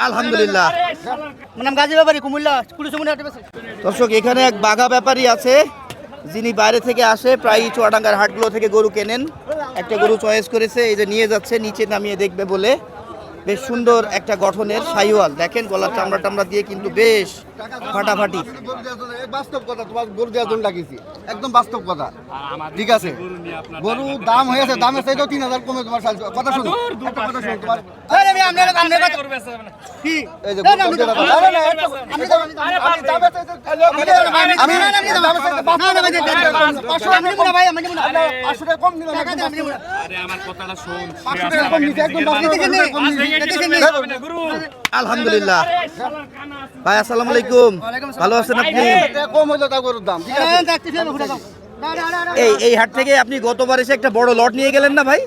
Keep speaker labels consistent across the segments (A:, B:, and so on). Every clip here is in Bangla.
A: আলহামদুলিল্লাহ।
B: নাম গাজী ব্যাপারী কুমিল্লা কুড়িচমনি হাটে বেচে।
A: দর্শক এখানে এক বাঘা ব্যাপারী আছে যিনি বাইরে থেকে আসে, প্রায় চুয়াডাঙ্গার হাটগুলো থেকে গরু কেনেন। একটা গরু চয়েস করেছে, এই যে নিয়ে যাচ্ছে নিচে নামিয়ে দেখবে বলে। বেশ সুন্দর একটা গঠনের শাহিওয়াল, দেখেন গলার চামড়া টামড়া দিয়ে কিন্তু বেশ ফাটাফাটি।
C: বাস্তব কথা, তোমার গরু দেওয়ার জন্য ডাকিছি, একদম বাস্তব কথা। ঠিক আছে, গরু দাম হয়েছে, দামের চাইতেও 3000 কমে তোমার কথা শুনো, একটা কথা শুনো তোমার। এই যে
A: আলহামদুলিল্লাহ ভাই, আসসালামু আলাইকুম। ভালো আছেন আপনি?
C: কম হইলো তা গরুর দাম।
A: এই হাট থেকে আপনি গতবার এসে একটা বড় লট নিয়ে গেলেন না ভাই?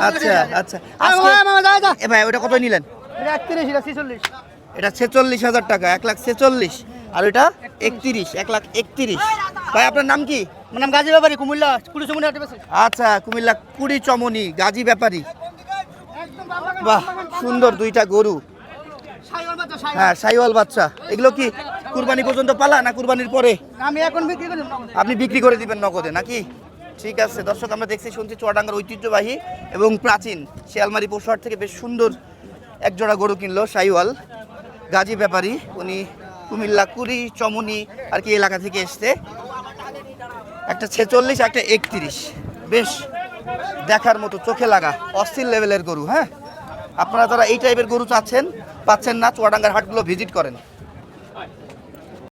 A: আচ্ছা আচ্ছা, ভাই ওটা কত নিলেন? এটা 46,000 টাকা, 1,46,000। আর এটা 31, 1,31,000। ভাই আপনার নাম কি?
B: নাম গাজী ব্যাপারী কুমিল্লা কুড়িচমনি হাটে বেচে।
A: আচ্ছা, কুমিল্লা কুড়িচমনি গাজী ব্যাপারী। বাহ, সুন্দর দুইটা গরু। হ্যাঁ, শাহিওয়াল বাচ্চা। এগুলো কি কুরবানি পর্যন্ত পালা না কুরবানির পরে?
B: আমি এখন বিক্রি করি।
A: আপনি বিক্রি করে দিবেন নগদে নাকি? ঠিক আছে দর্শক, আমরা দেখছি শুনছি চুয়াডাঙ্গার ঐতিহ্যবাহী এবং প্রাচীন শিয়ালমারি পশুহাট থেকে বেশ সুন্দর এক জোড়া গরু কিনলো শাহিওয়াল গাজী ব্যাপারী। উনি কুমিল্লা কুড়িচমনি আর কি এলাকা থেকে এসছে। একটা 46, একটা 31, বেশ দেখার মতো, চোখে লাগা অস্থির লেভেলের গরু। হ্যাঁ, আপনারা যারা এই টাইপের গরু চাচ্ছেন, পাচ্ছেন না, চুয়াডাঙ্গার হাটগুলো ভিজিট করেন।